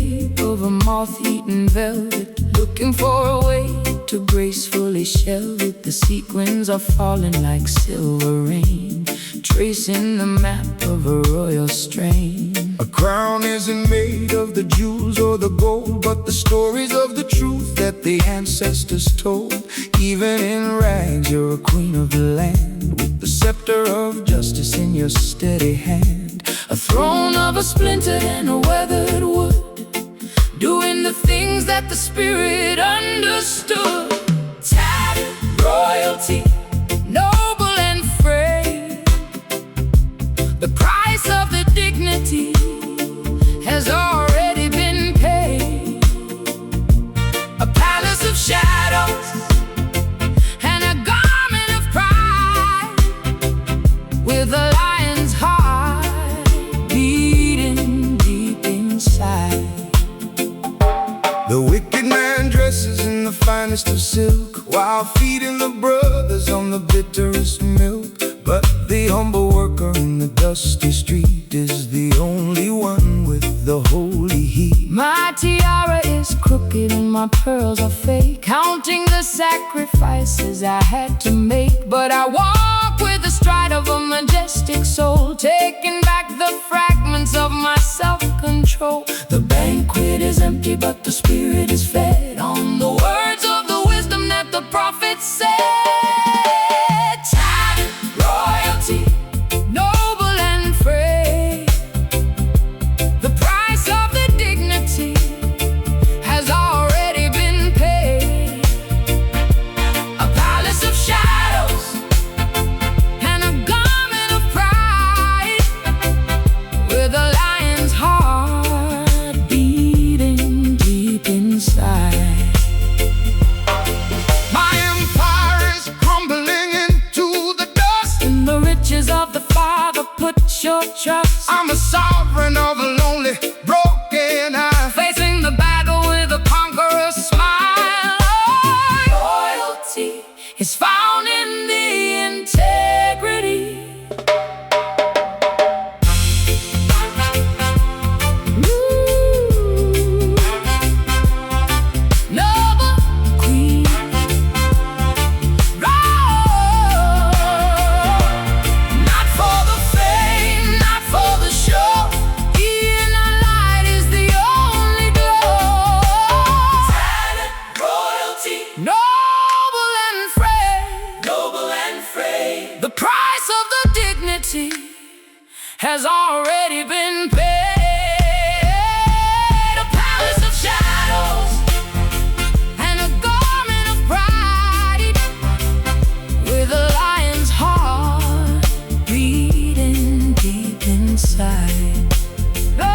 shape of a moth-eaten velvet, looking for a way to gracefully shelve the sequins are falling like silver rain, tracing the map of a royal strain. A crown isn't made of the jewels or the gold, but the stories of the truth that the ancestors told. Even in rags, you're a queen of the land, with the scepter of justice in your steady hand. A throne of a splintered and a weathered wood, doing the things that the spirit understood. Tattered royalty, noble and free, the price of the dignity has already been paid. A palace of shadows and a garment of pride, with a lion's heart beating deep inside. The wicked man dresses in the finest of silk, while feeding the brothers on the bitterest milk. But the humble worker in the dusty street is the only one with the holy heat. My tiara is crooked and my pearls are fake, counting the sacrifices I had to make. But I walk with the stride of a majestic soul, taking back the fragments of my self-control. The banquet is empty, but the spirit is fed on the words of the wisdom that the prophets said. Tattered royalty, noble and free, the price of the dignity has already been paid. A palace of shadows and a garment of pride, with a lion's heart beating deep inside. My empire is crumbling into the dust. In the riches of the Father put your trust. I'm a sovereign of a lonely, broken eye, Facing the battle with a conqueror's smile. Loyalty is found in the integrity. Ooh. Noble queen, not for the fame, not for the show, in our light is the only glow. Tattered royalty, noble and free, noble and free, the price of the dignity has already been paid. A palace of shadows and a garment of pride, with a lion's heart beating deep inside. Oh,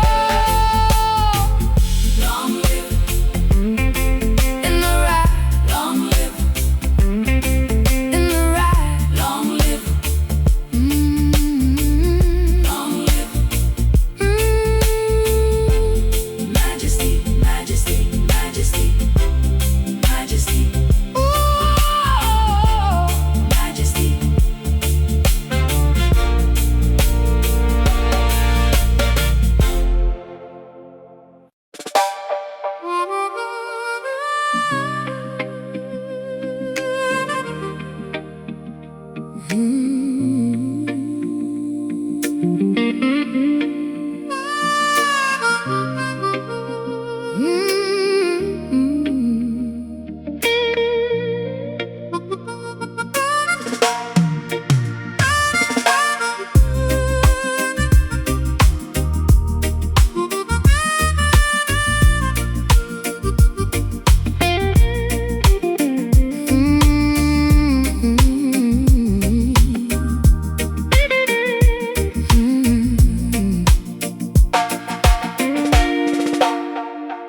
long live in the right, long live in the right, long live, long live, majesty, majesty, majesty, majesty, oh, majesty.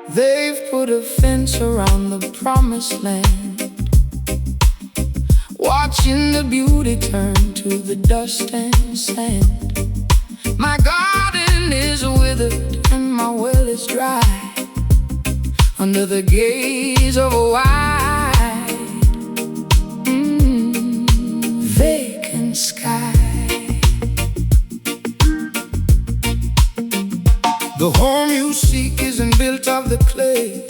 They've put a fence around the promised land, watching the beauty turn to the dust and sand. My garden is withered and my well is dry, under the gaze of a wide, vacant sky. The home you seek isn't built built of the clay.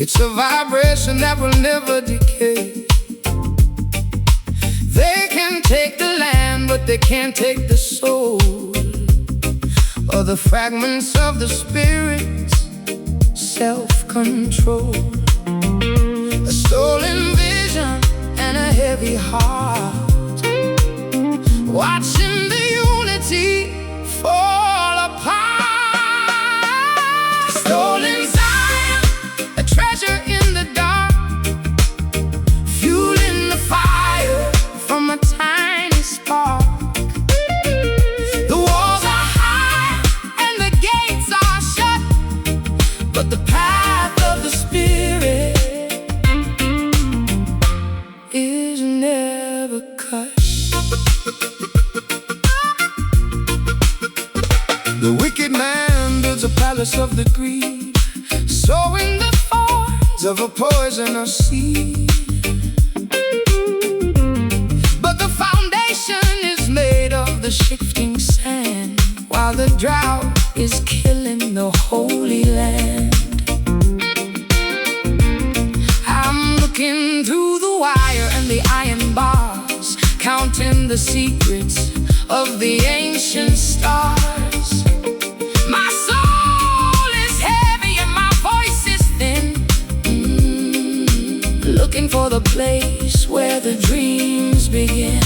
It's a vibration that will never decay. They can take the land, but they can't take the soul, or the fragments of the spirit's self-control. A stolen vision and a heavy heart, watching the unity fall apart. Stolen Zion, a treasure in the dark, fueling the fire from a tiny spark. The walls are high and the gates are shut, but the path of the Spirit is never cut. The wicked man builds a palace of the greed, sowing the thorns of a poisonous seed. But the foundation is made of the shifting sand, while the drought is killing the holy land. I'm looking through the wire and the iron bars, counting the secrets of the ancient stars. My soul is heavy and my voice is thin, looking for the place where the dreams begin.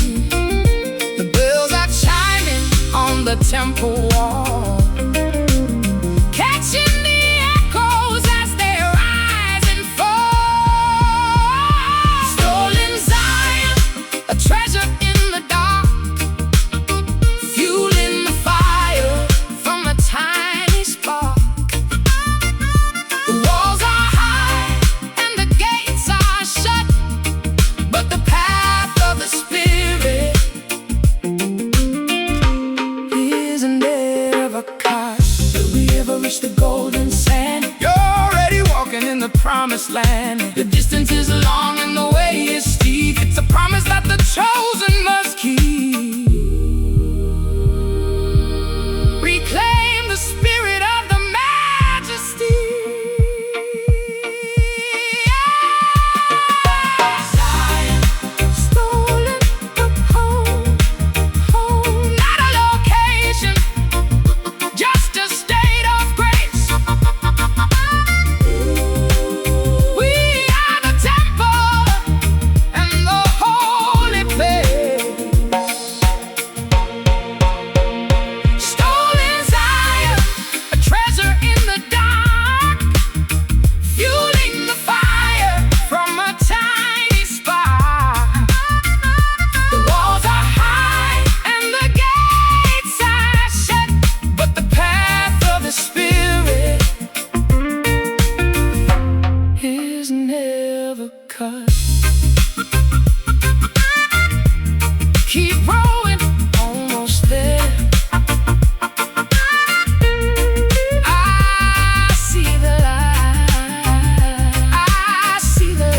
The bells are chiming on the temple wall, catching the echoes as they rise and fall. Stolen Zion, a treasure in the dark, fueling the fire from a tiny spark. The walls are high and the gates are shut, but the path of the Spirit is never cut. Will we ever reach the golden sand? You're already walking in the promised land. The distance is long and the way is steep. It's a promise that the chosen must keep. Reclaim the spirit of the majesty. Zion, stolen but home, home. Not a location, just a state of grace. We are the temple and the holy place. Stolen Zion, a treasure in the dark, fueling the fire from a tiny spark. The walls are high and the gates are shut, but the path of the Spirit is never cut. Keep rowing, almost there. I see the light. I see the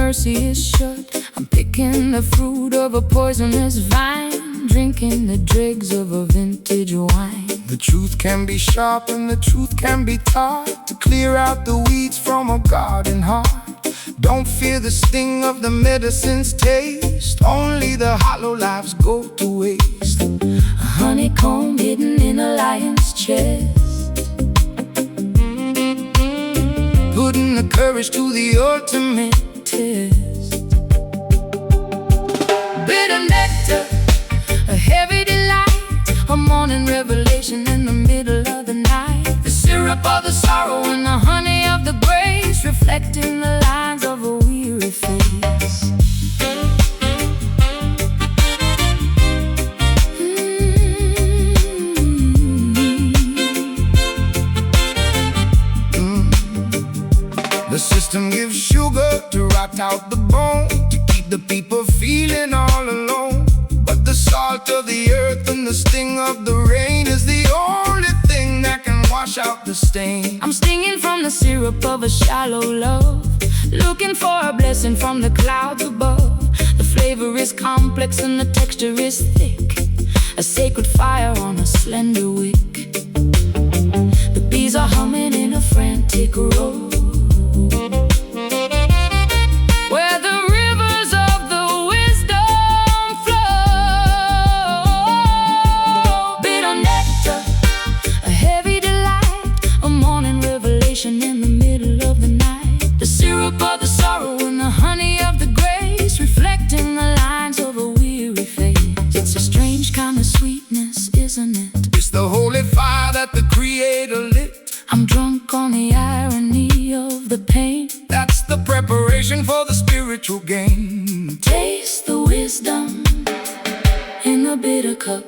mercy is shut. I'm picking the fruit of a poisonous vine, drinking drinking the dregs of a vintage wine. The truth can be sharp and the truth can be taught to clear out the weeds from a garden heart. Don't fear the sting of the medicine's taste, only the hollow lives go to waste. A honeycomb hidden in a lion's chest, putting the courage to the ultimate test. Bitter nectar, a heavy delight, a morning revelation in the middle of the night. The syrup of the sorrow and the honey of the grace, reflecting the lines of a weary face. The system gives sugar to rot out the bone, to keep the people feeling all alone. But the salt of the earth and the sting of the rain is the only thing that can wash out the stain. I'm stinging from the syrup of a shallow love, looking for a blessing from the clouds above. The flavor is complex and the texture is thick, a sacred fire on a slender wick. The bees are humming in a frantic row, where the rivers of the wisdom flow. Bitter nectar, a heavy delight, a morning revelation in the middle of the night. The syrup of the sorrow and the honey of the grace, reflecting the lines of a weary face. It's a strange kind of sweetness, isn't it? It's the holy fire that the Creator lit. I'm drunk on the irony of the pain. That's the preparation for the spiritual gain. Taste the wisdom in the bitter cup.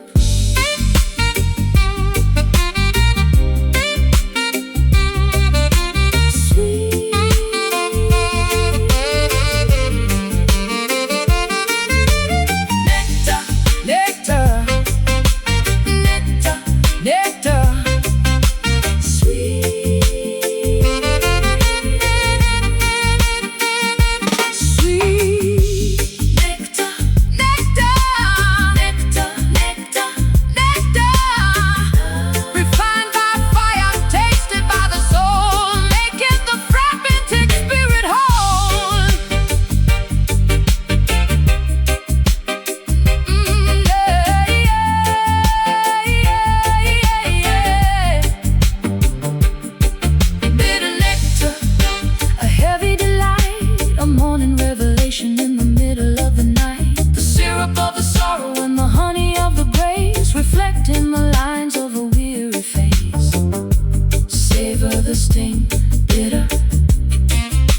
Sweet nectar, nectar, nectar, nectar. In the middle of the night, the syrup of the sorrow and the honey of the grace, reflecting the lines of a weary face. Savor the sting, bitter,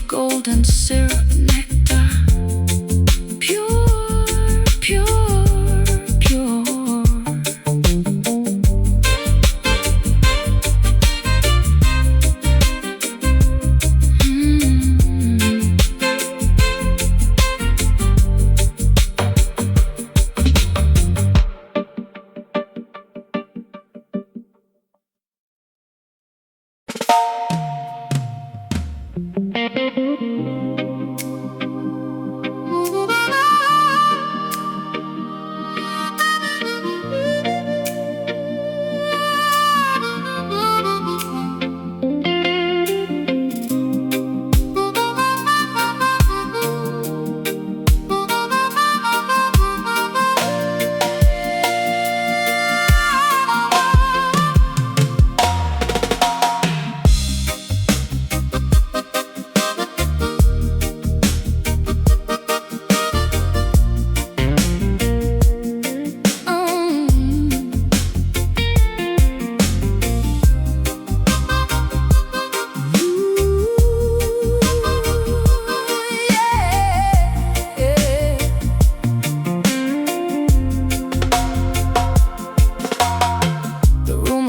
golden syrup nectar, pure, pure, pure.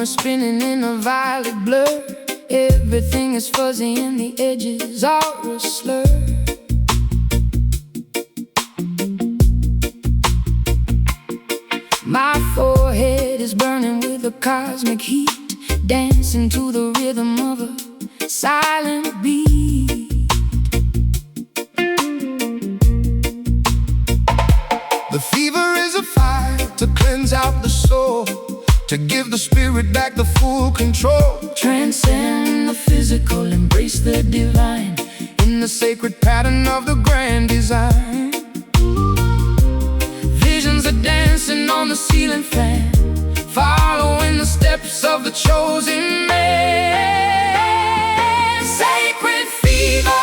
Spinning in a violet blur, everything is fuzzy and the edges are a slur. My forehead is burning with a cosmic heat, dancing to the rhythm of a silent beat. The fever is a fire to cleanse to give the spirit back the full control. Transcend the physical, embrace the divine, In the sacred pattern of the grand design. visions are dancing on the ceiling fan, Following the steps of the chosen man. sacred fever,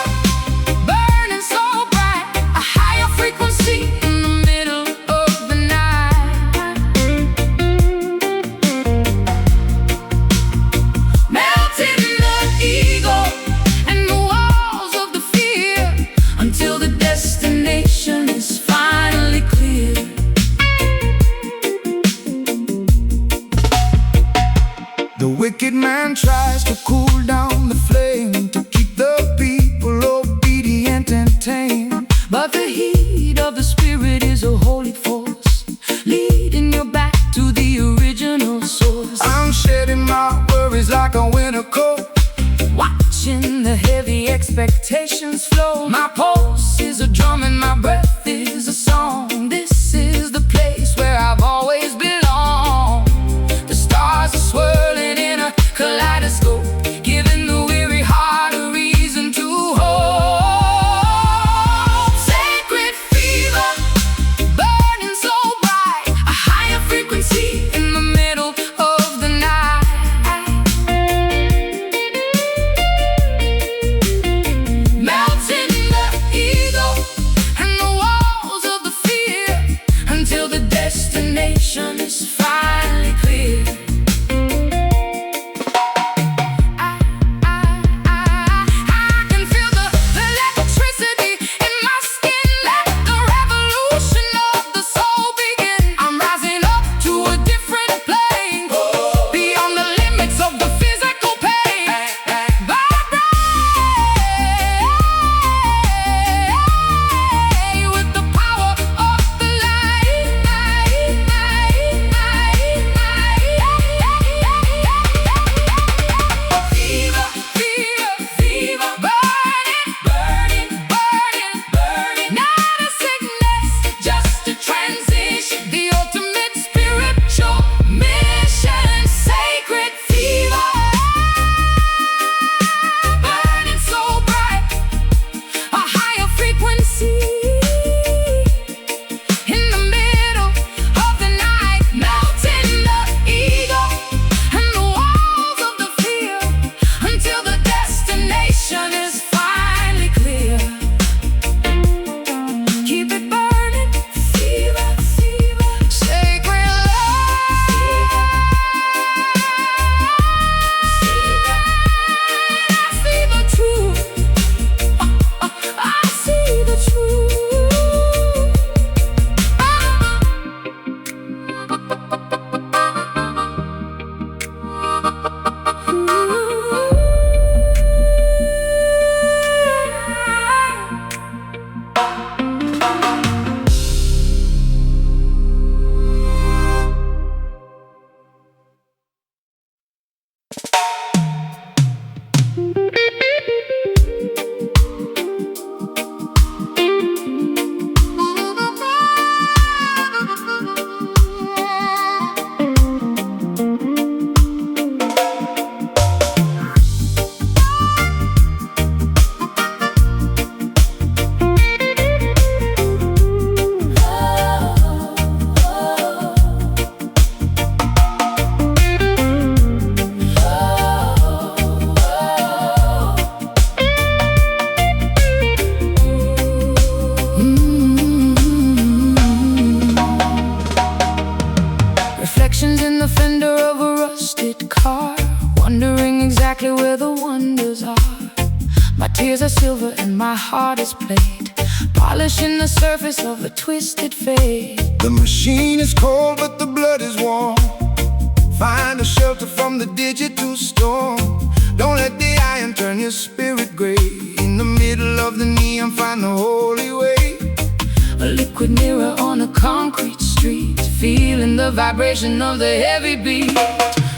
burning so bright, a higher frequency in the middle of the night. Melting the ego and the walls of the fear, until the destination is finally clear. The wicked man tries to cool down the flame, to keep the people obedient and tame. But the heat of the spirit is a holy force, leading you back to the original source. I'm shedding my worries like a winter coat, Watching the heavy expectations flow. My pulse is a drum and my breath is a song. This is the place where I've always belonged. The stars are swirling in a kaleidoscope, giving the weary heart a reason to hope. Sacred fever, burning so bright, a higher frequency in the middle of the night. Melting the ego and the walls of the fear, until the destination is finally clear. I can feel the electricity in my skin. Let the revolution of the soul begin. I'm rising up to a different plane, beyond the limits of the physical pain. Vibrate with the power of the light. Fever, fever, fever, burning, burning, burning, burning. Not a sickness, just a transition. The ultimate spiritual mission. Sacred fever, burning so bright, a higher frequency in the middle of the night. Melting the ego and the walls of the fear, until the destination is finally clear. Keep it burning, fever, fever, sacred love. I see the truth. I see the truth. Reflections in the fender of a rusted car, wondering exactly where the wonders are. My tears are silver and my heart is played, polishing the surface of a twisted fate. The machine is cold but the blood is warm. Find a shelter from the digital storm. Don't let the iron turn your spirit gray. In the middle of the neon find the holy way. A liquid mirror on a concrete street, feeling the vibration of the heavy beat.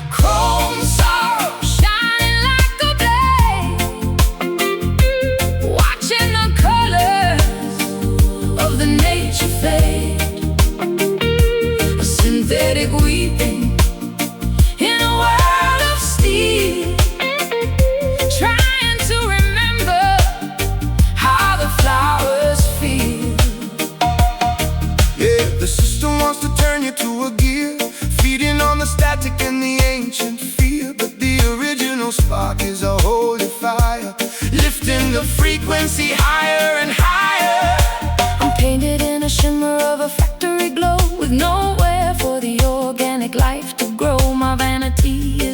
Chrome sorrow shining like a blade, watching the colors of the nature fade. A synthetic weeping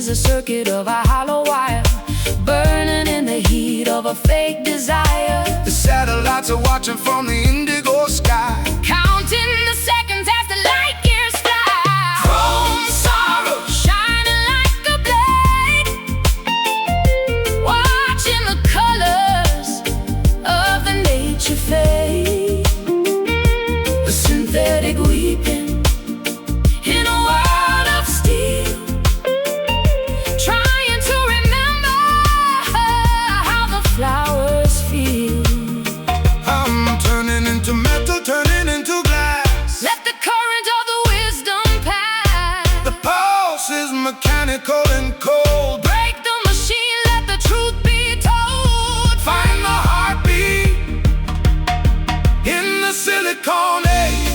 is a circuit of a hollow wire, burning in the heat of a fake desire. The satellites are watching from the indigo sky, counting the seconds as the light years fly. Chrome sorrow shining like a blade, watching the colors of the nature fade. A synthetic weeping in a world of steel, trying to remember how the flowers feel. I'm turning into metal, turning into glass. Let the current of the wisdom pass. The pulse is mechanical and cold. Break the machine, let the truth be told. Find the heartbeat in the silicon age.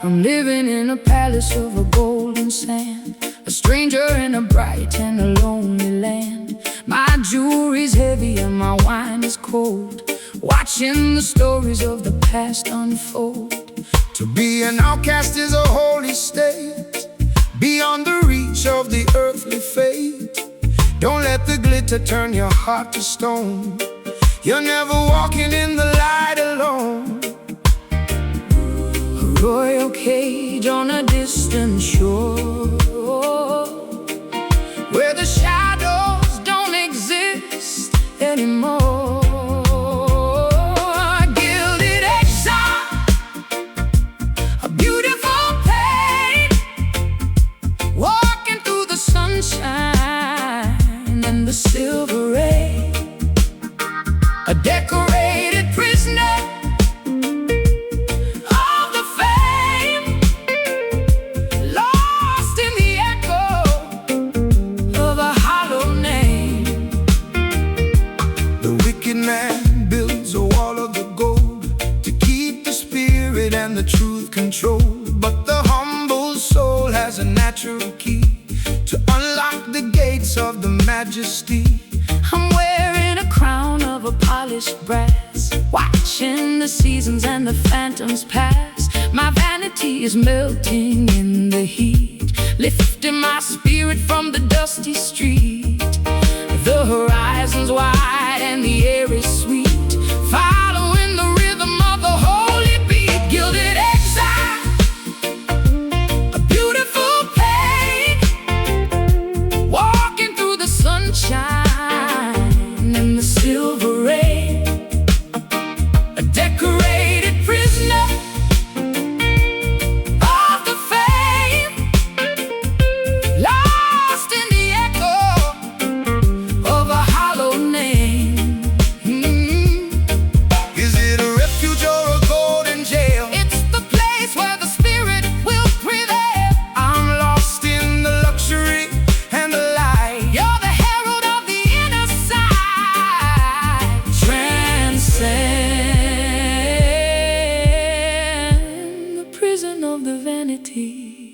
I'm living in a palace of a golden sand, a stranger in a bright and a lonely land. My jewelry's heavy and my wine is cold, watching the stories of the past unfold. To be an outcast is a holy state, beyond the reach of the earthly fate. Don't let the glitter turn your heart to stone. You're never walking in the light alone. A royal cage on a distant shore, where the shadows don't exist anymore. Gilded exile, a beautiful pain, walking through the sunshine and the silver rain. A decorated prisoner of the fame, lost in the echo of a hollow name. The wicked man builds a wall of the gold to keep the spirit and the truth controlled. But the humble soul has a natural key to unlock the gates of the majesty. I'm wearing a crown of a polished brass, watching the seasons and the phantoms pass. My vanity is melting in the heat, lifting my spirit from the dusty street. The horizon's wide and the air is sweet, following the rhythm of the holy beat. Gilded exile, a beautiful pain, walking through the sunshine and the silver rain. A decorated prisoner unity.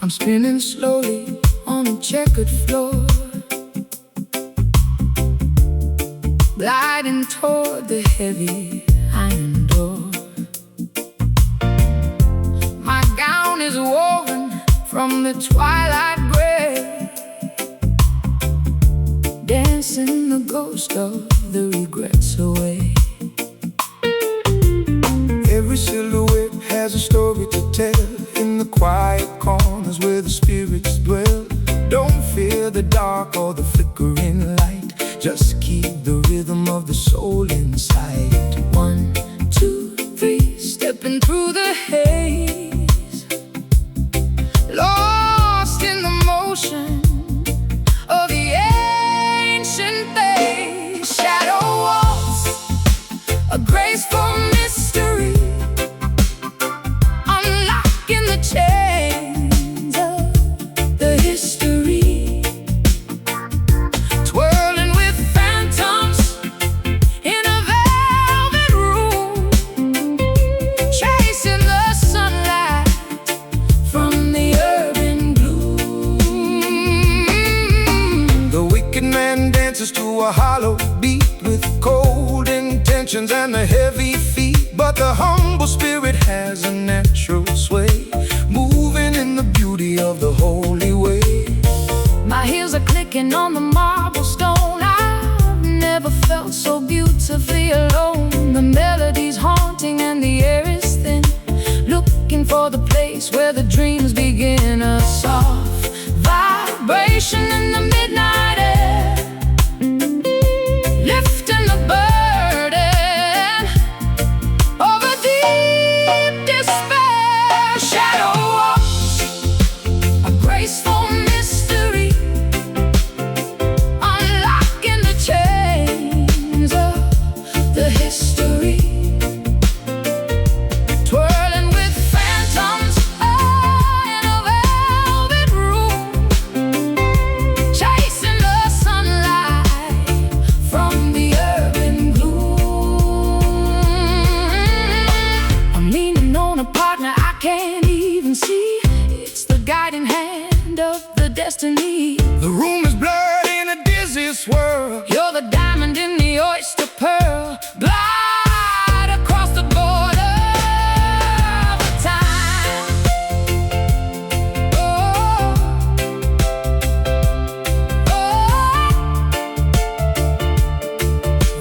I'm spinning slowly on a checkered floor, gliding toward the heavy iron door. My gown is woven from the twilight gray, dancing the ghost of the regrets away. Every silhouette has a story to tell in the quiet corners where the spirits dwell. Don't fear the dark or the flickering light, just keep the rhythm of the soul inside. 1, 2, 3, stepping through the haze, lost in the motion of the ancient days. Shadow walks, a graceful mystery, unlocking the chains of the history. Twirling with phantoms in a velvet room, chasing the sunlight from the urban gloom. The wicked man dances to a hollow beat with cold intentions and a heavy feet, but the humble spirit has a natural sway, moving in the beauty of the holy way. My heels are clicking on the marble stone. I've never felt so beautifully alone. The melody's haunting and the air is thin, looking for the place where the dreams begin. A soft vibration in the midnight air, lifting the burden of a deep despair. Shadow walks, a graceful mystery, unlocking the chains of the history. Twirling with phantoms in a velvet room, chasing the sunlight from the urban gloom. I'm leaning on a partner I can't even see. It's the guiding hand of the destiny. The room is blurred in a dizzy swirl. You're the diamond in the oyster pearl. Glide across the border of time. Oh, oh,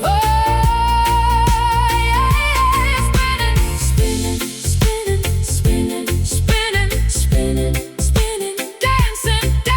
oh, yeah. Spinning, spinning, spinning, spinning, spinning, spinning, spinning, dancing, dancing.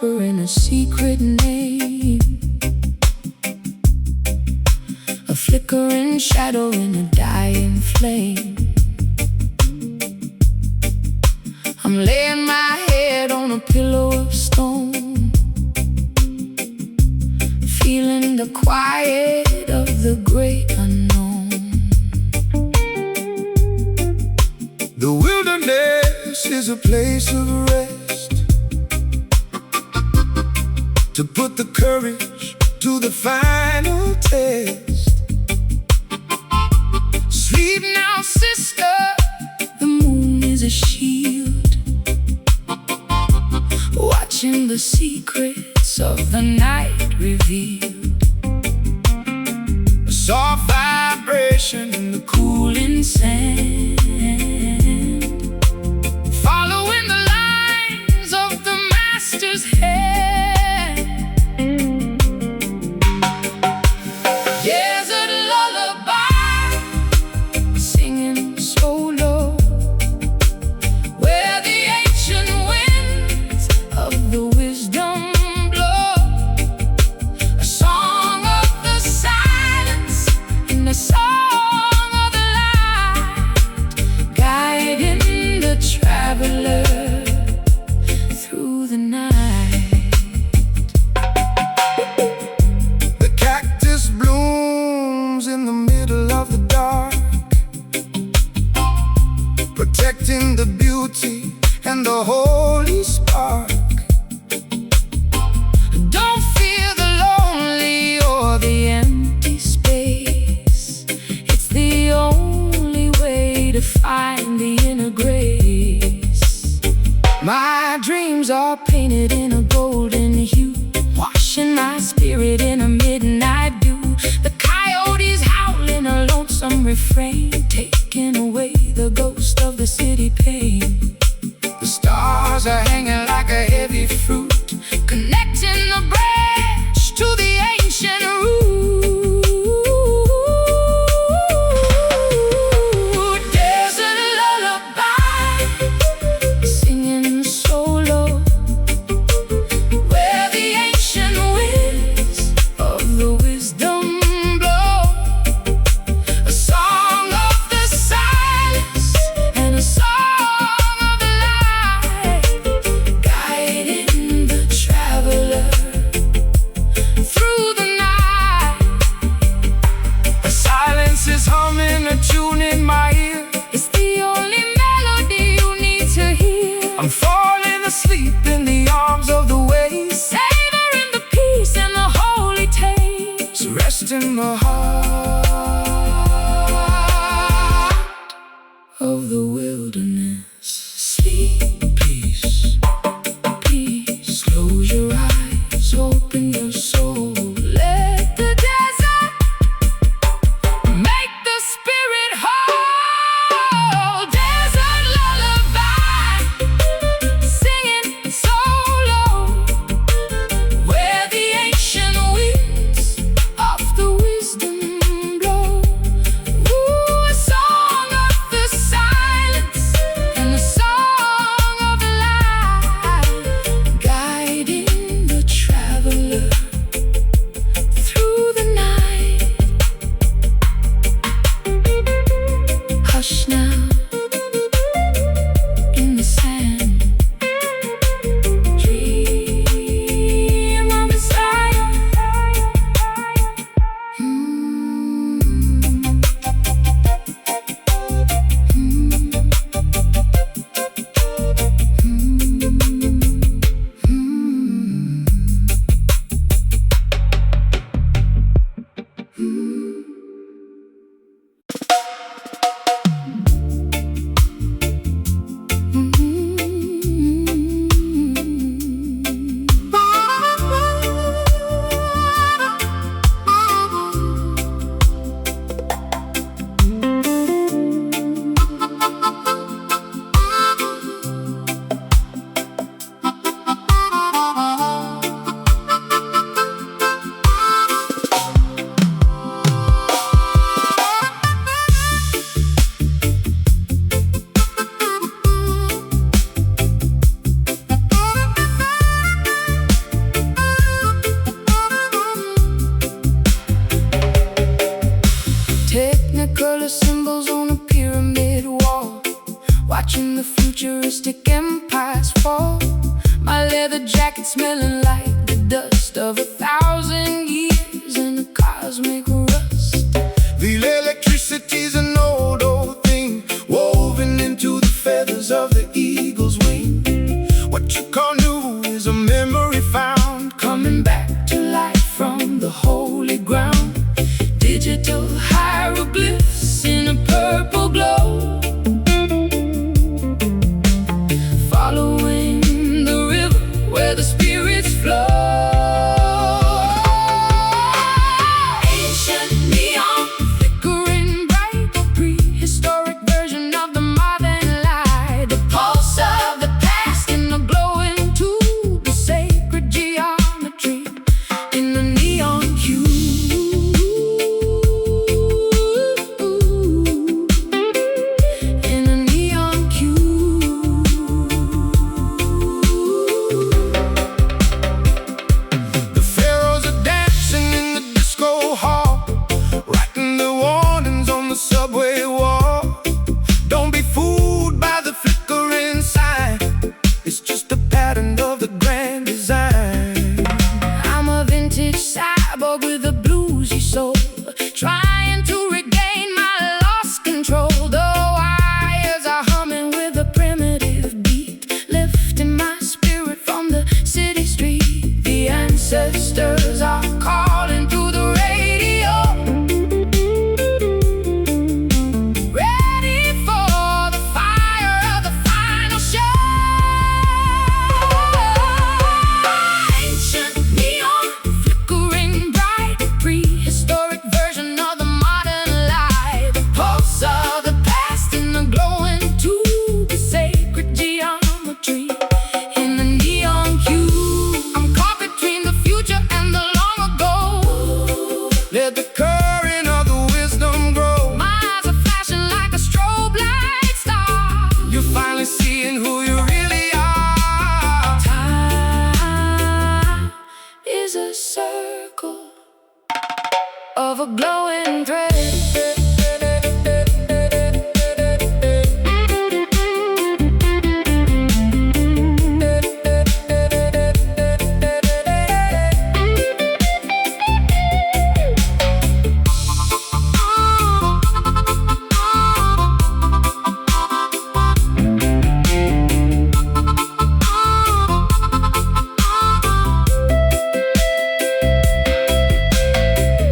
whisper in a secret name, a flickering shadow in a dying flame. I'm laying my head on a pillow of stone, feeling the quiet of the great unknown. The wilderness is a place of rest, to put the courage to the final test. Sleep now, sister, the moon is a shield, watching the secrets of the night revealed. A soft vibration in the Cooling sand, following the lines of the master's hand. Desert lullaby, singing so low, where the ancient winds of the wisdom blow. A song of the silence in the song of the light, guiding the traveler through the night. The cactus blooms in the middle of the dark, protecting the beauty and the holy spark. Don't fear the lonely or the empty space, it's the only way to find the inner grace. My dreams are painted in a golden hue, washing my spirit in a midnight dew. The coyotes howling a lonesome refrain, taking away the ghost of the city pain. The stars are hanging like a heavy fruit, Connecting the branch to the ancient root. Desert lullaby, singing so low, where the ancient winds of the wisdom blow. A song of the silence and a song of the light, guiding the traveler through the night. the silence is humming a tune in my ear. It's the only melody you need to hear. I'm falling asleep in the arms of the waves, Savoring the peace and the holy taste. rest in the heart Of the wilderness, sleep, peace. peace. Close your eyes, open your soul. Let the desert make the spirit whole. Desert lullaby, singing so low, where the ancient winds of the wisdom blow. Ooh, a song of the silence watching the futuristic empires fall. My leather jacket smelling like the dust of 1,000 years in a cosmic rust. The electricity's an old, old thing, woven into the feathers of the eagle's wing. What you call new is a memory found, Coming back to life from the holy ground. Digital hieroglyphs in a purple glow, following the river where the spirits flow. Ancient neon, flickering bright, prehistoric version of the modern light. The pulse of the past in a glowing tube, the sacred geometry in the neon hue. In a neon hue. the pharaohs are dancing in the disco hall, writing the warnings on the subway wall. Don't be fooled by the flickering sign, it's just a pattern of the grand design. I'm a vintage cyborg with a bluesy soul, trying to regain my lost control. The wires are humming with a primitive beat, lifting my spirit from the city street. The ancestors are calling through the radio, ready for the fire of the final show. Ancient neon, flickering bright, prehistoric version of the modern light. The pulse of the past in the glowing tube, the sacred geometry in the neon hue. I'm caught between the future and the long ago. Let the current of the wisdom grow. My eyes are flashing like a strobe light star. You're finally seeing who you really are. Time is a circle of a glowing thread.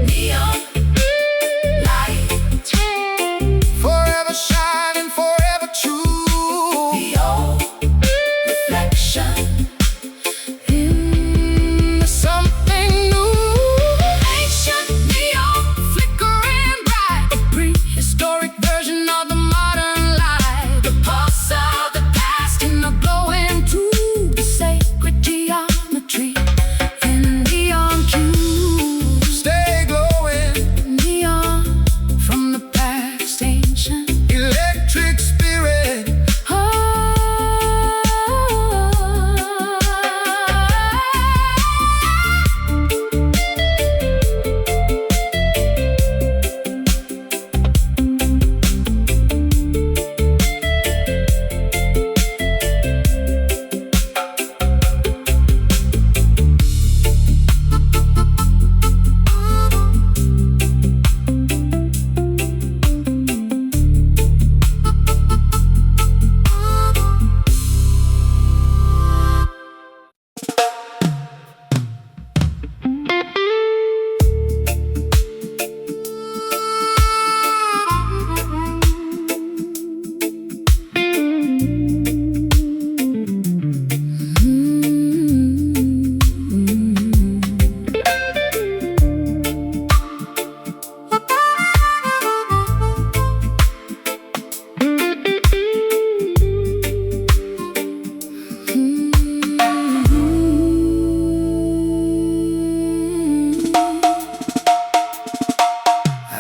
Neon light, Forever shining, forever true. the old reflection in something new. Ancient neon, flickering bright, a prehistoric version of the modern light. The pulse of the past in a glowing tube, the sacred geometry in a neon cube. Stay glowing, Neon from the past, ancient. electric spirit.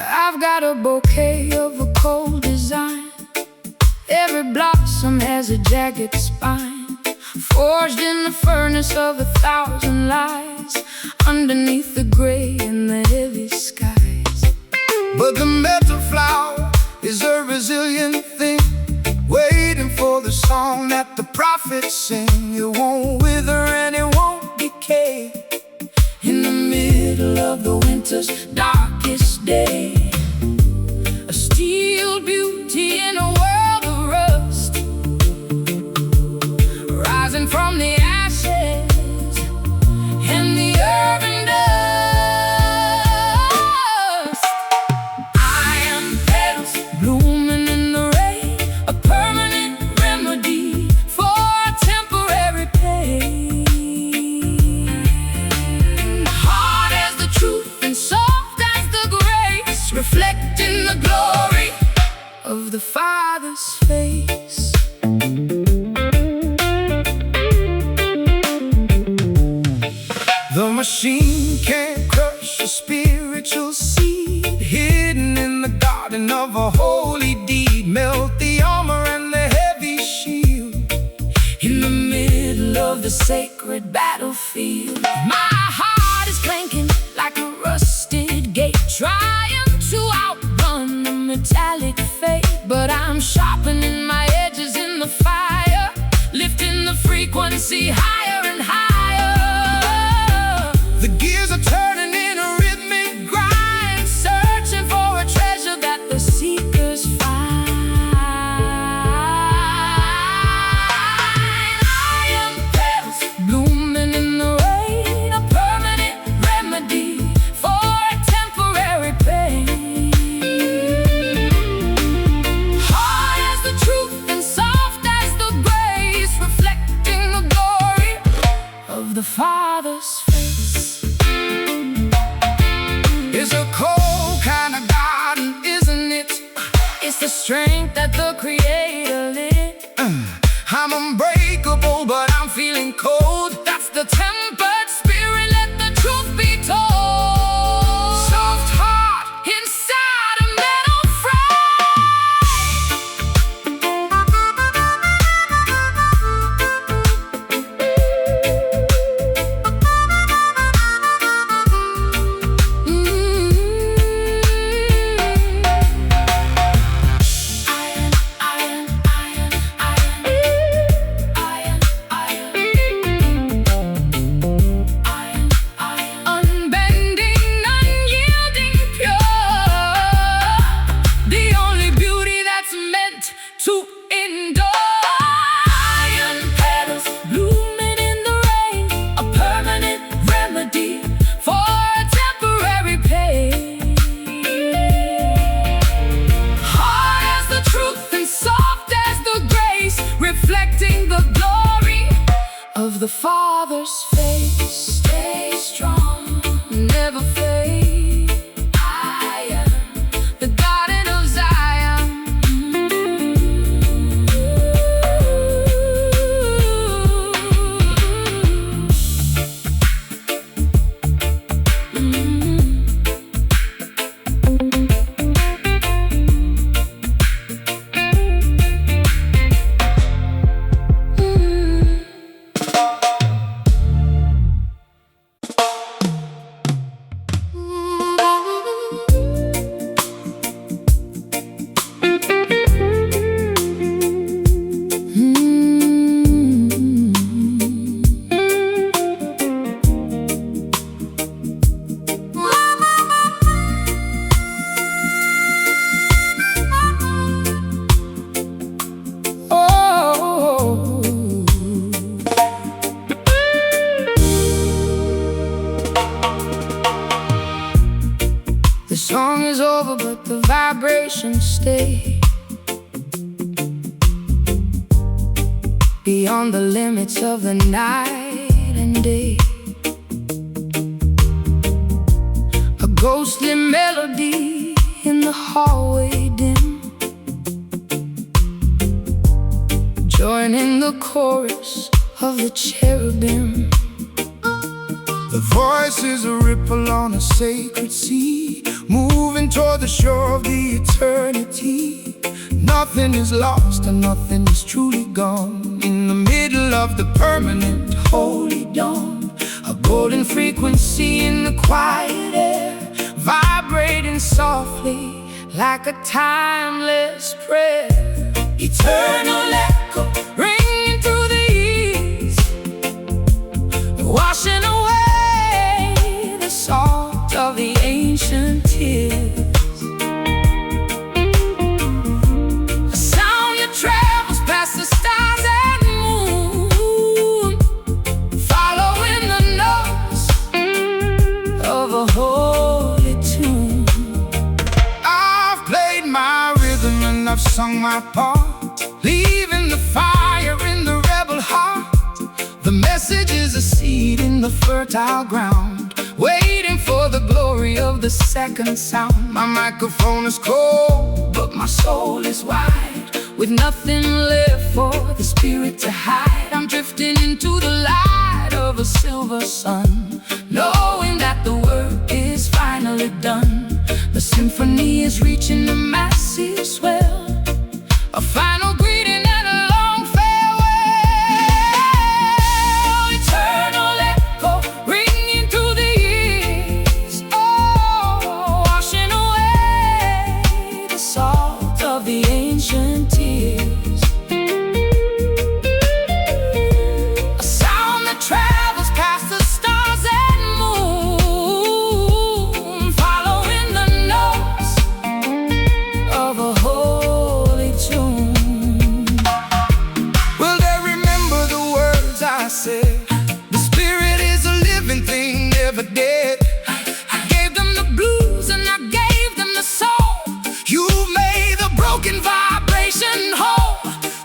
I've got a bouquet of a cold design. Every blossom has a jagged spine, forged in the furnace of 1,000 lies, underneath the gray and the heavy skies. But the metal flower is a resilient thing, waiting for the song that the prophets sing. It won't wither and it won't decay. In the middle of the winter's darkest day, a steel beauty in a world of rust, rising from the ashes and the urban dust. Iron petals blooming in the rain, a permanent remedy for temporary pain. Hard as the truth and soft as the grace, reflecting the glory of the Father's face. The machine can't crush a spiritual seed hidden in the garden of a holy deed. Melt the armor and the heavy shield In the middle of the sacred battlefield, my heart is clanking like a rusted gate, trying to outrun the metallic fate. But I'm sharpening my edges in the fire, lifting the frequency higher and higher. The gears are turning in a rhythmic grind, Searching for a treasure that the seekers find. Iron petals blooming in the rain, a permanent remedy for temporary pain. Hard as the truth and soft as the grace, reflecting the glory of the Father's face. It's a cold kind of garden, isn't it? It's the strength that the Creator lit. I'm unbreakable, but I'm feeling cold. That's the tempered spirit, let the truth be told. Soft heart, Inside a metal unbending, unyielding, pure, the only beauty that's meant to endure. Iron petals blooming in the rain, a permanent remedy for temporary pain. Hard as the truth and soft as the grace, reflecting the glory of the Father's face. Stay strong, never fade. I am the garden of Zion. The song is over, but the vibrations stay beyond the limits of the night and day. A ghostly melody in the hallway dim, joining the chorus of the cherubim. The voice is a ripple on a sacred sea, moving toward the shore of the eternity. Nothing is lost and nothing is truly gone. In the middle of the permanent holy dawn, a golden frequency in the quiet air, vibrating softly like a timeless prayer. Eternal echo leaving the fire in the rebel heart. The message is a seed in the fertile ground, waiting for the glory of the second sound. My microphone is cold, but my soul is wide, with nothing left for the spirit to hide. I'm drifting into the light of a silver sun, knowing that the work is finally done. The symphony is reaching the massive swell, a final greeting and a long farewell. Eternal echo ringing through the years, oh, washing away the salt of the ancient tears. A sound that travels past the stars and moon, following the notes of a holy tune. Will they remember the words I said? The spirit is a living thing, never dead. I gave them the blues and I gave them the soul. You made the broken vibration whole.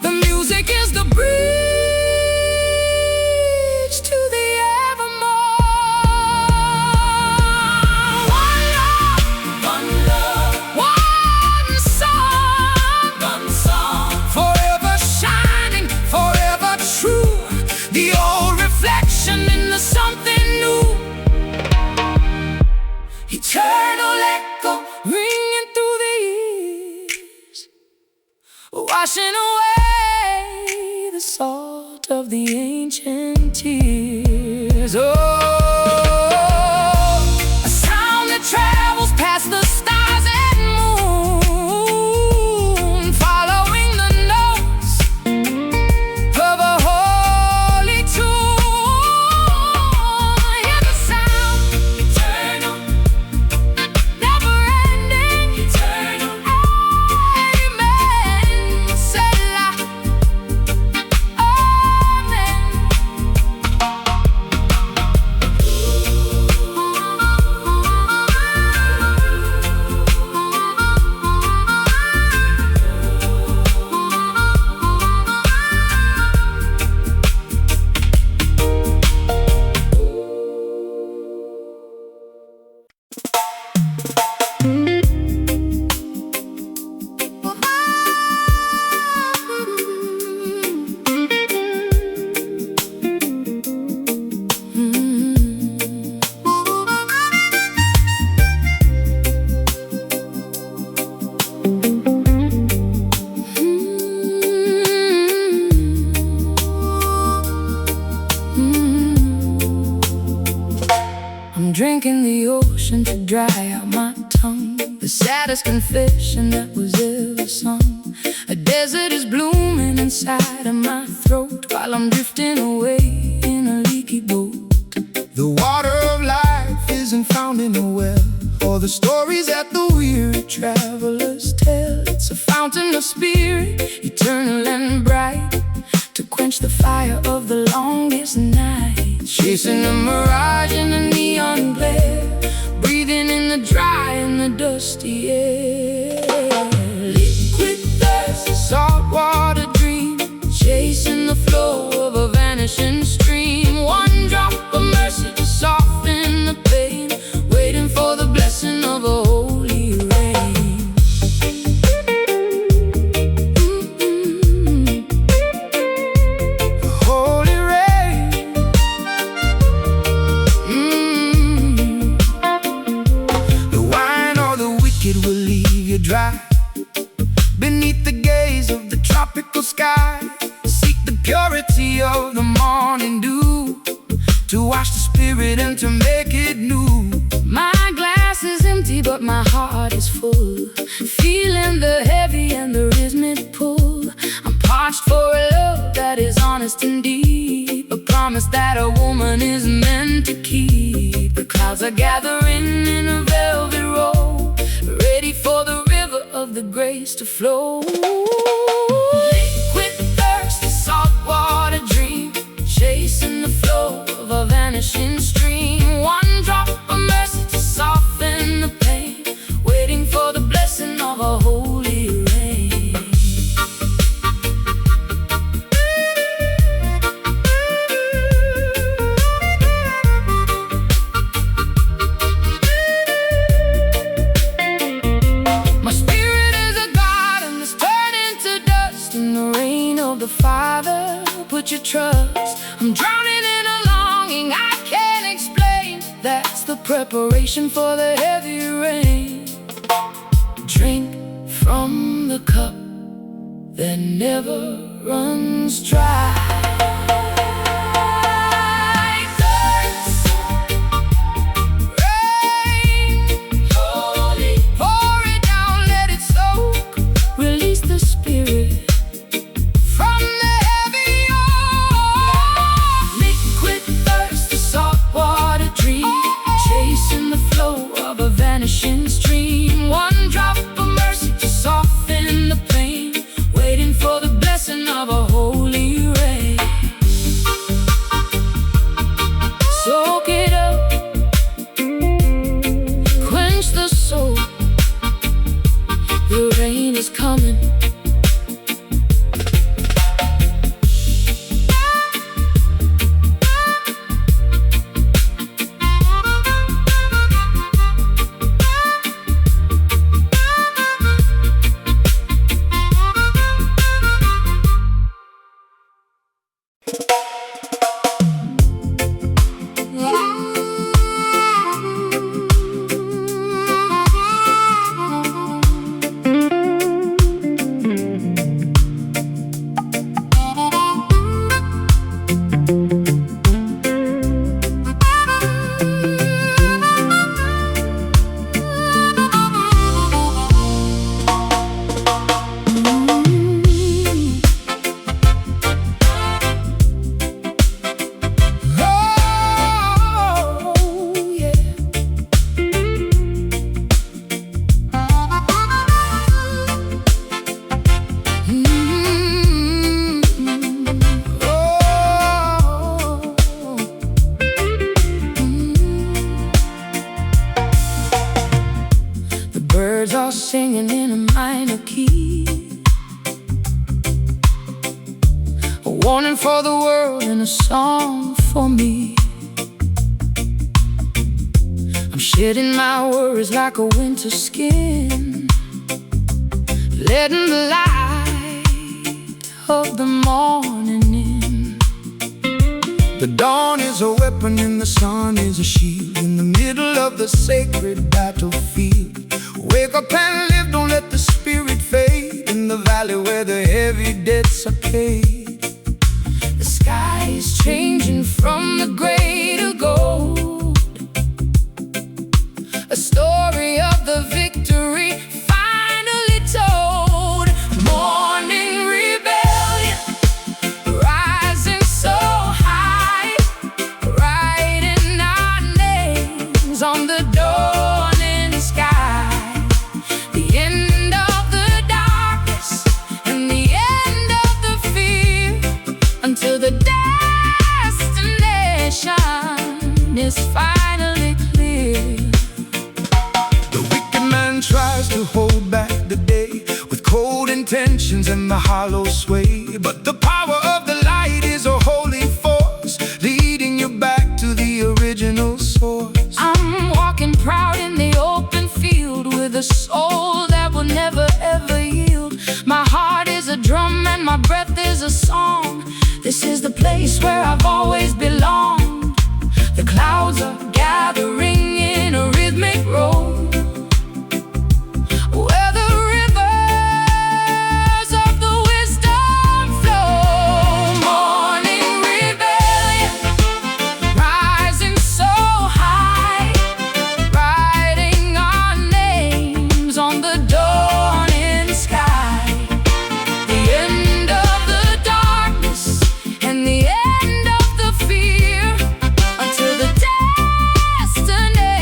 The music is the bridge to the evermore. One love, one song, forever shining, forever true. The old reflection in the something new. Eternal echo ringing through the years, washing away the salt of the ancient tears. Oh, a sound that travels past the stars and moon, following the notes of a holy tune. Hear the sound, eternal, never ending, eternal. Amen. Selah. Amen. I'm drinking the ocean to dry out my tongue, the saddest confession that was ever sung. A desert is blooming inside of my throat, while I'm drifting away in a leaky boat. The water of life isn't found in a well, or the stories that the weary travelers tell. It's a fountain of spirit, eternal and bright, to quench the fire of the longest night. Chasing a mirage in the neon glare, breathing in the dry and the dusty air. Liquid thirst, saltwater dream, chasing the flow of a vanishing stream. One drop of mercy to soften the pain, waiting for the blessing of a holy rain. Holy rain. The wine or the wicked will leave you dry beneath the gaze of the tropical sky. Seek the purity of the morning dew, to wash the spirit and to make it new. My glass is empty but my heart is full, feeling the heavy and the rhythmic pull. I'm parched for a love that is honest and deep, a promise that a woman is meant to keep. The clouds are gathering in a velvet roll, ready for the river of the grace to flow. Liquid thirst, saltwater dream, chasing the flow of a vanishing stream. One drop of mercy to soften the pain, waiting for the blessing of a holy rain. rain of the Father, put your trust. I'm drowning in a longing I can't explain. That's the preparation for the heavy rain. Drink from the cup that never runs dry. Stream, one drop of mercy to soften the pain, waiting for the blessing of a holy rain. Soak it up, quench the soul. The rain is coming. Birds are singing in a minor key, a warning for the world and a song for me. I'm shedding my worries like a winter skin, letting the light of the morning in. The dawn is a weapon and the sun is a shield, in the middle of the sacred battlefield. Wake up and live, don't let the spirit fade, in the valley where the heavy debts are paid. The sky is changing from the gray to gold, a story of the victory finally told. Morning rebellion, rising so high, writing our names on the dawning sky. The end of the darkness and the end of the fear, until the destination is finally clear. The wicked man tries to hold back the day with cold intentions and the hollow sway, but the power of the light is a holy force, leading you back to the original source. I'm walking proud in the open field with a soul that will never ever yield. My heart is a drum and my breath is a song. This is the place where I've always belonged. The clouds are gathering in a rhythmic roll, where the rivers of the wisdom flow. Morning rebellion, rising so high, writing our names on the dawning sky. The end of the darkness and the end of the fear, until the destination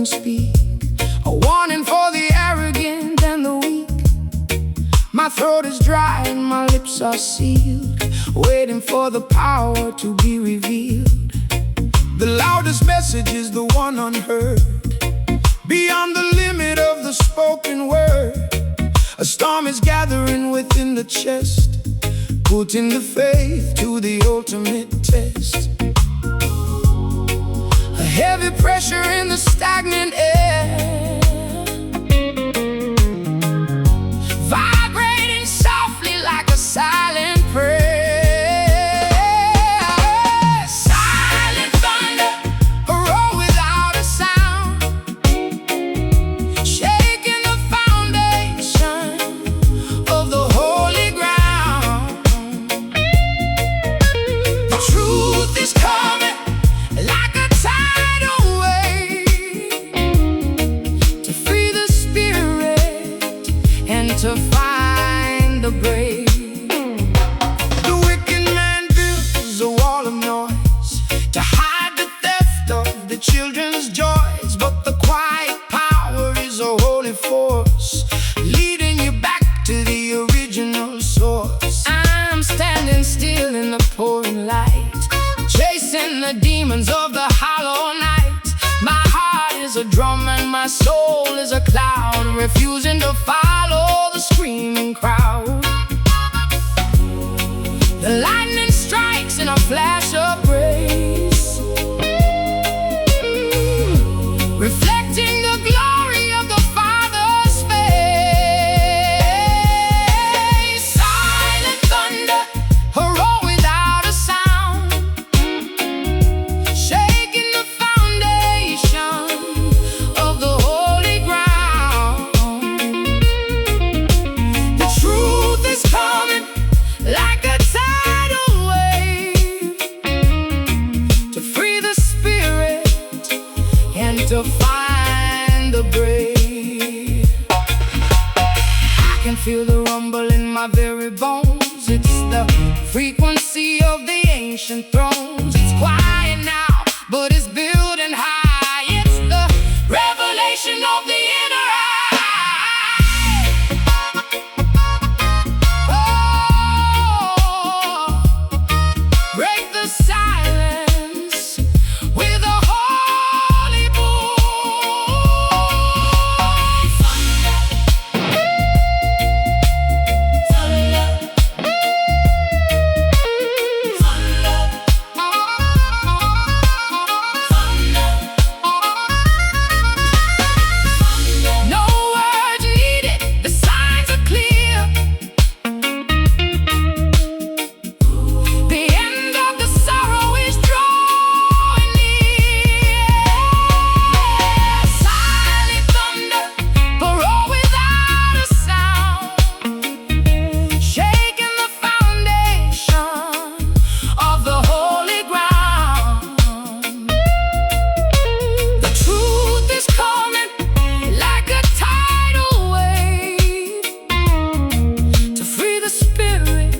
speak, a warning for the arrogant and the weak. My throat is dry and my lips are sealed, waiting for the power to be revealed. The loudest message is the one unheard, beyond the limit of the spoken word. A storm is gathering within the chest, putting the faith to the ultimate test. A heavy pressure in the stagnant air, vibrating softly like a silent prayer. Silent thunder, a roar without a sound, shaking the foundation of the holy ground. The truth is coming like a tidal wave, to free the spirit and to find the brave. The wicked man builds a wall of noise to hide the theft of the children's joys, but the quiet power is a holy force, leading you back to the original source. I'm standing still in the pouring light, chasing the demons of the hollow night. My heart is a drum and my soul is a cloud, refusing to follow the screaming crowd. The lightning strikes in a flash of grace, reflecting the glory of the Father's face. Silent thunder, a roar without a sound, shaking the foundation of the holy ground. The truth is coming like a tidal wave, to free the spirit and to find the brave. I can feel the rumble in my very bones. It's the frequency of the ancient thrones. It's quiet now, but it's building high. It's the revelation of the inner eye. Oh, break the silence with a holy boom. No words needed, the signs are clear. The end of the sorrow is drawing near. Silent thunder, but roar without a sound, shaking the foundation of the holy ground. The truth is coming like a tidal wave, to free the spirit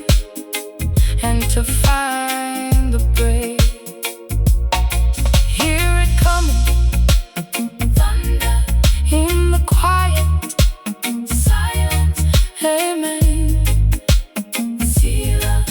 and to find the brave. Hear it coming, thunder in the quiet silence. Amen. Feel it.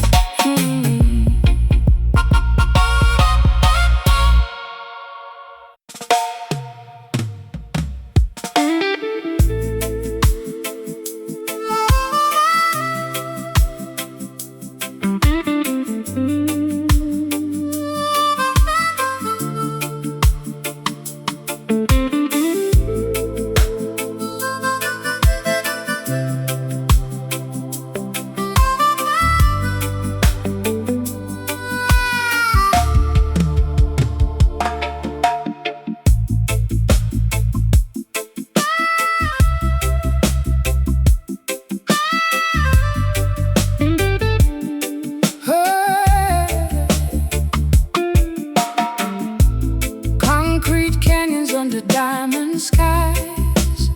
Concrete canyons under diamond skies,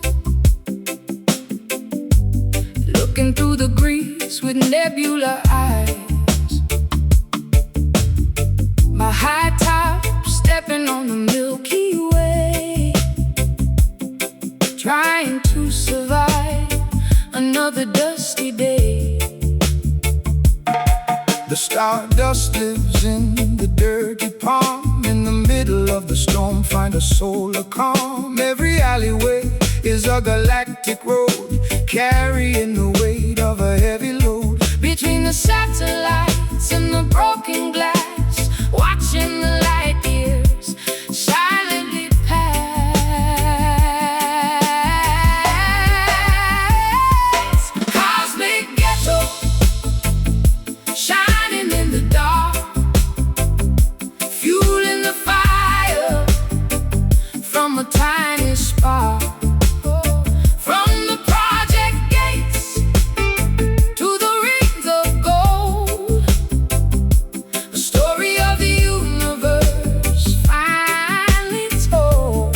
looking through the grease with nebula eyes. My high top stepping on the Milky Way, trying to survive another dusty day. The stardust lives in the dirty palm. In the middle of the storm, find a soul of calm. Every alleyway is a galactic road, carrying the weight of a heavy load. Between the satellites and the broken glass, watching the light years silently pass. Cosmic ghetto, shining in the dark, fueling the fire from a tiny spark. From the project gates to the rings of gold, a story of the universe finally told.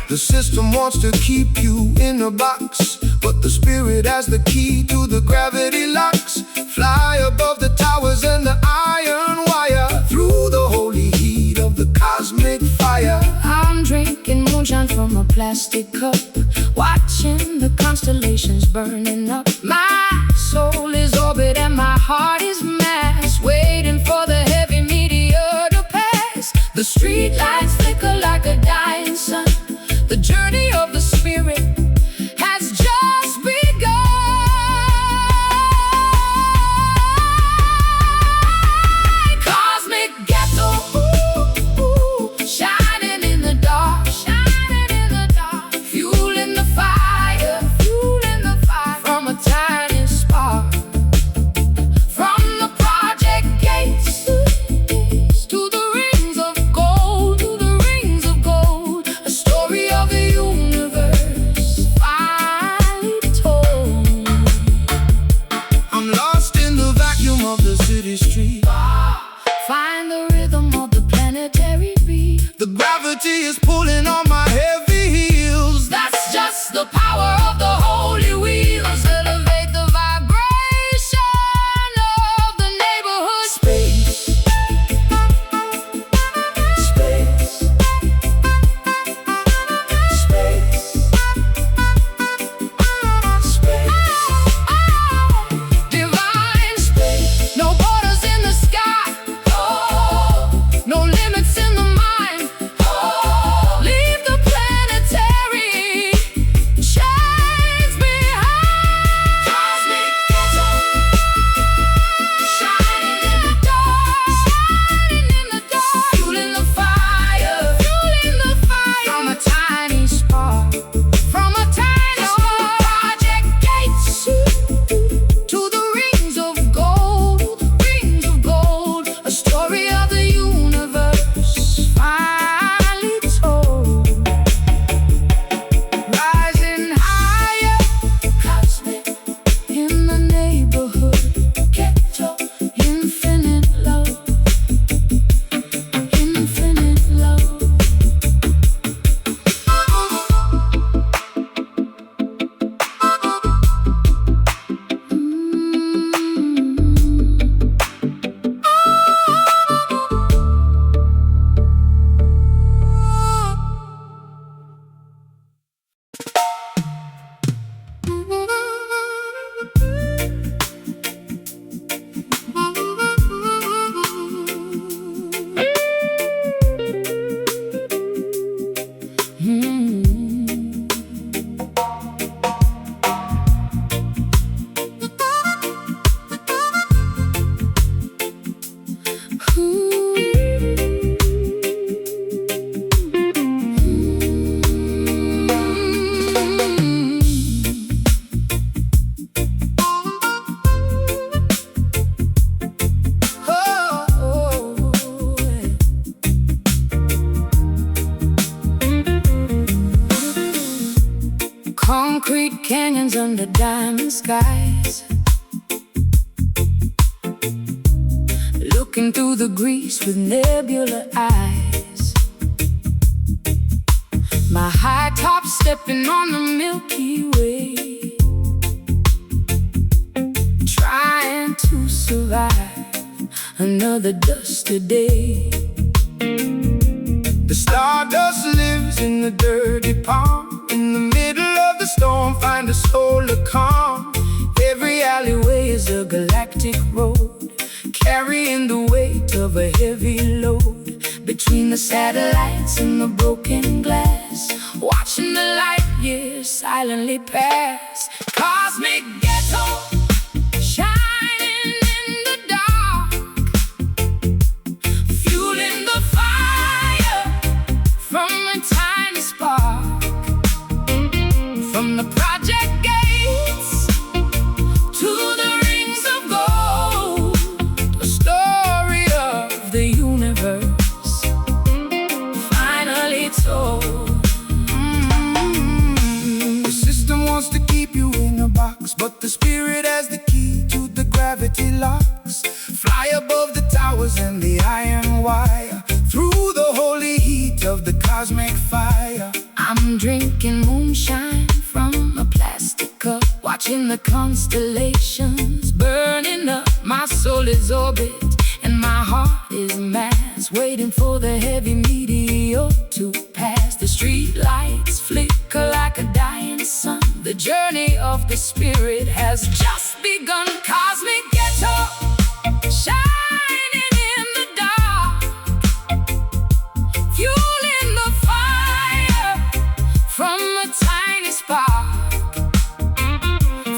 The system wants to keep you in a box, but the spirit has the key to the gravity locks. Fly above the towers and the iron wire, through the holy heat of the cosmic fire. I'm drinking moonshine from a plastic cup, watching the constellations burning up. My soul is orbit and my heart is mass, waiting for the heavy meteor to pass. The street lights flicker like a dying sun. The journey of the spirit has just begun. Cosmic ghetto, shining in the dark, fueling the fire from a tiny spark. From the project gates to the rings of gold, a story of the universe finally told. I'm lost in the vacuum of the city street. Find the rhythm of the planetary beat. The gravity is pulling on my heavy heels. That's just the power of the holy wheels. Elevate the vibration of the neighborhood space. Space. Space. Space. Divine space. No borders in the sky. No limits in the mind. Leave the planetary chains behind. Cosmic ghetto, shining in the dark, fueling the fire from a tiny spark. From a tiny spark. Project gates to the rings of gold, a story of the universe finally told. Rising higher, cosmic in the neighborhood ghetto. Infinite love, infinite love. Concrete canyons under diamond skies, looking through the grease with nebular eyes. My high top stepping on the Milky Way, trying to survive another dusty day. The stardust lives in the dirt galactic road, carrying the weight of a heavy load. Between the satellites and the broken glass, watching the light years silently pass. Cosmic ghetto, shining in the dark, fueling the fire from a tiny spark. From the project gates to the rings of gold, the story of the universe finally told. The system wants to keep you in a box, but the spirit has the key to the gravity locks. Fly above the towers and the iron wire, through the holy heat of the cosmic fire. I'm drinking moonshine from a plastic cup, watching the constellations burning up. My soul is orbit and my heart is mass, waiting for the heavy meteor to pass. The street lights flicker like a dying sun. The journey of the spirit has just begun. Cosmic ghetto, shining in the dark, fueling the fire from a tiny spark.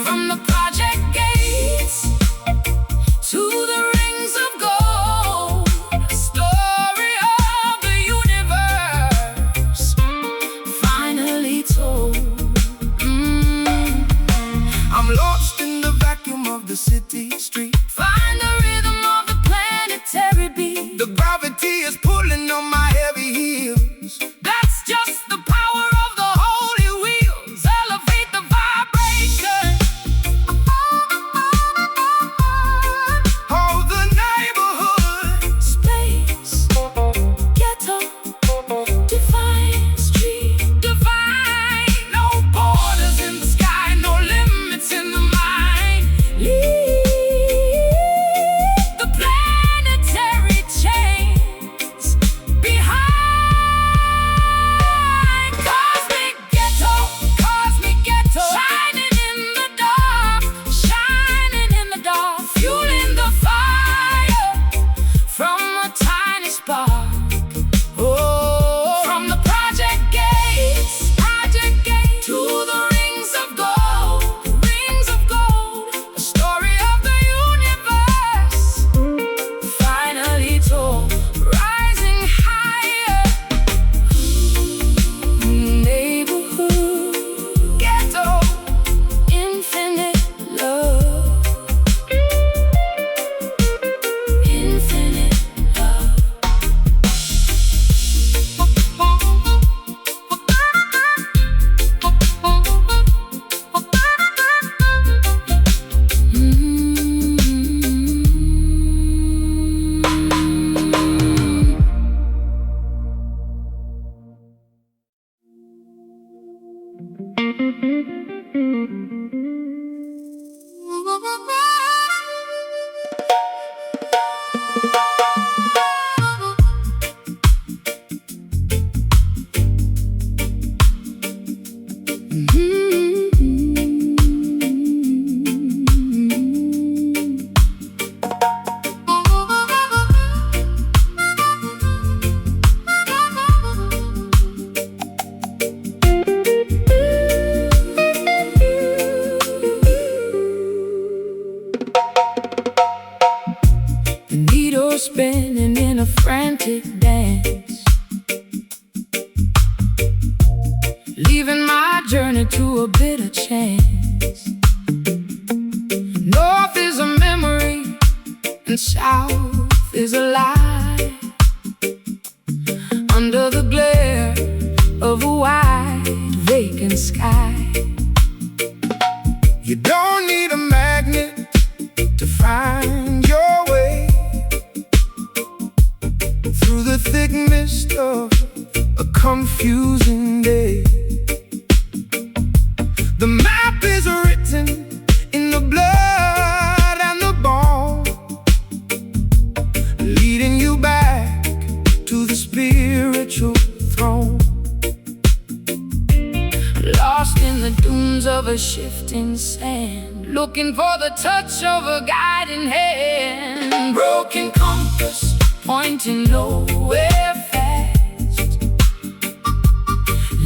From the project gates to the rings of gold, a story of the universe finally told. I'm lost in the vacuum of the city street. Find the rhythm of the planetary beat. The gravity is pulling on my heavy heels. That's just the power of the holy wheels. Elevate the vibration Oh, the neighborhood. space, ghetto, divine street, divine. No borders in the sky, no limits in the mind. Leave the planetary chains behind. Cosmic ghetto, shining in the dark, shining in the dark, fueling the fire from a tiny spark. Oh, from the project gates to the rings of gold, a story of the universe finally told. Rising higher, neighborhood, ghetto, infinite love, infinite love. The needle spinning in a frantic dance, leaving my journey to a bitter chance. North is a memory and south is a lie. Under the glare of a wide vacant sky, You don't need a magnet to find your way through the thick mist of a confusing day. The map is written in the blood and the bone, leading you back to the spiritual throne. Lost in the dunes of a shifting sand, looking for the touch of a guiding hand. Broken compass, pointing nowhere fast,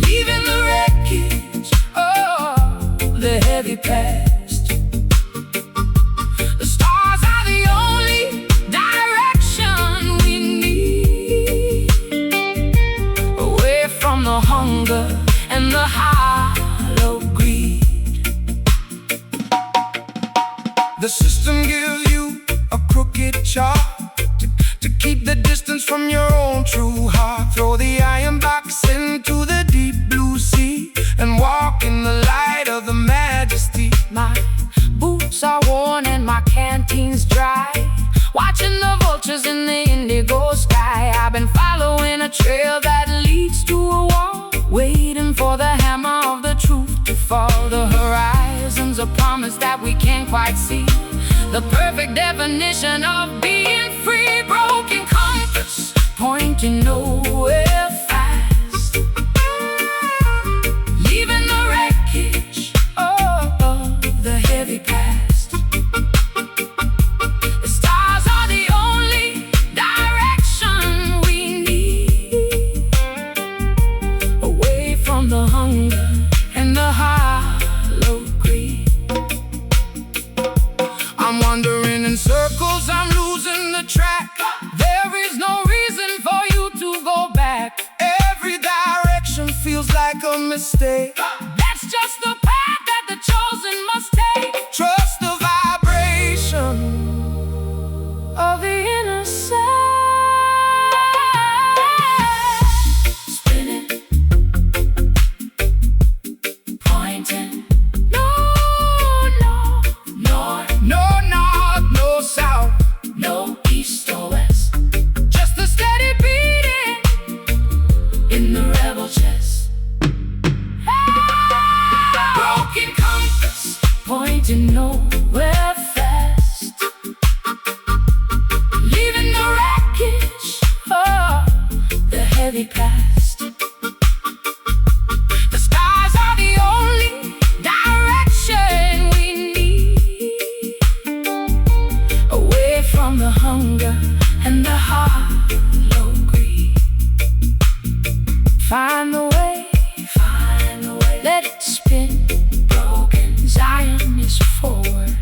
leaving the wreckage of the heavy past. The stars are the only direction we need, away from the hunger and the hollow greed. The system gives you a crooked chart to keep the distance from your own true heart. Throw the iron box into the deep blue sea and walk in the light of the majesty. My boots are worn and my canteen's dry, watching the vultures in the indigo sky. I've been following a trail that leads to a wall, waiting for the hammer of the truth to fall. The horizon's a promise that we can't quite see, the perfect definition of being free. Broken compass, pointing nowhere fast, leaving the wreckage of the heavy past. The stars are the only direction we need, away from the hunger and the hollow greed. I'm wandering in circles, I'm losing the track. There is no reason for you to go back. Every direction feels like a mistake. That's just the path that the chosen must take. Trust the vibration Of the inner side, spinning, pointing, no, north, no north, no south, no east or west, just a steady beating in the rebel chest. Broken compass, pointing nowhere fast, leaving the wreckage of the heavy past. The skies are the only direction we need, away from the hunger and the hollow greed. Find the way, let it spin. Broken Zion is forward.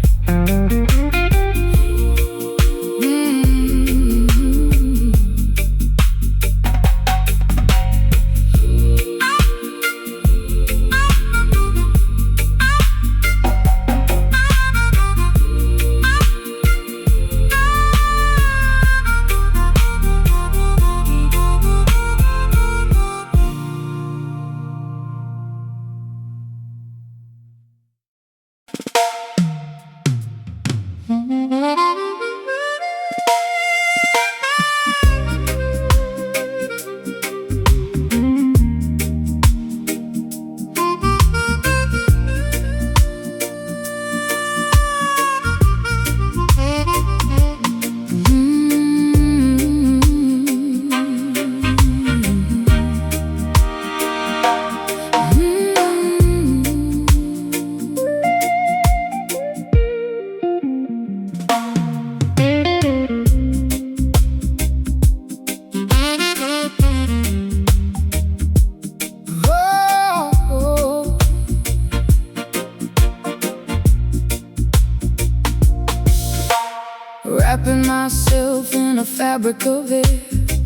Wrapping myself in a fabric of air,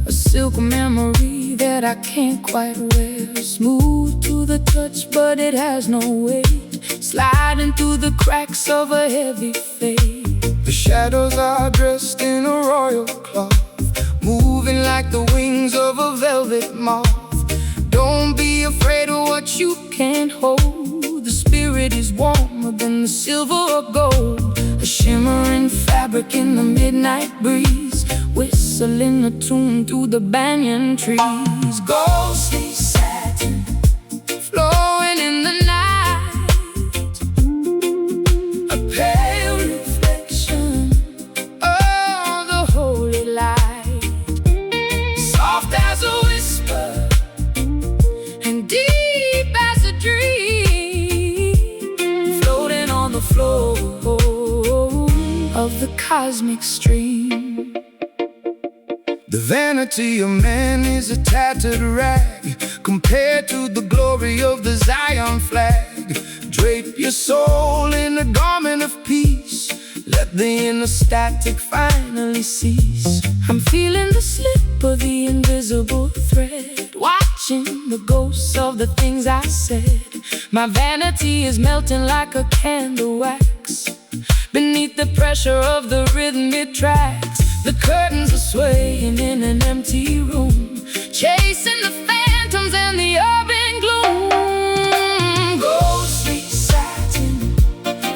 a silk memory that I can't quite wear. Smooth to the touch, but it has no weight, sliding through the cracks of a heavy fade. The shadows are dressed in a royal cloth, moving like the wings of a velvet moth. Don't be afraid of what you can't hold. The spirit is warmer than the silver or gold, a shimmering fabric in the midnight breeze, whistling a tune through the banyan trees. Ghostly satin, flowing in the night, a pale reflection of the holy light, soft as a whisper and deep as a dream, floating on the floor the cosmic stream. The vanity of man is a tattered rag compared to the glory of the Zion flag. Drape your soul in a garment of peace. Let the inner static finally cease. I'm feeling the slip of the invisible thread, watching the ghosts of the things I said. My vanity is melting like a candle wax beneath the pressure of the rhythmic tracks. The curtains are swaying in an empty room, chasing the phantoms and the urban gloom. Ghostly satin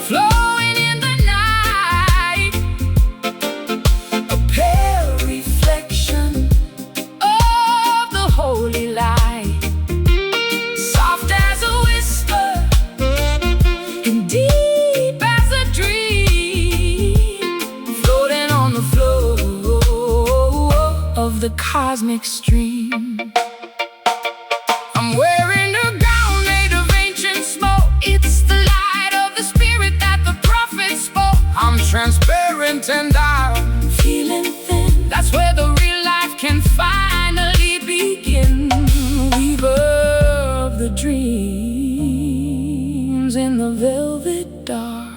Flowing in the night, a pale reflection of the holy light, soft as a whisper and deep as a dream, floating on the floor of the cosmic stream. I'm wearing a gown made of ancient smoke. It's the light of the spirit that the prophet spoke. I'm transparent and I'm Feeling thin, that's where the real life can finally begin. weaver of the dreams in the velvet dark.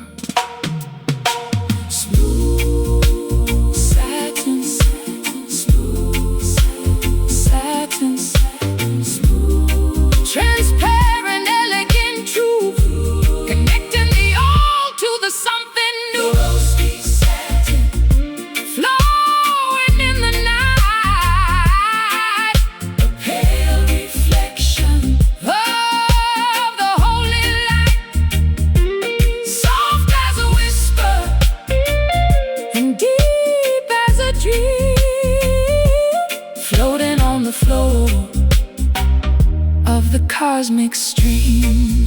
smooth Satin, satin, smooth satin, satin, smooth. Transparent, elegant truth, connecting the old to the something new. ghostly satin Flowing in the night, a pale reflection of the holy light, soft as a whisper and deep as a dream, floating on the floor of the cosmic stream.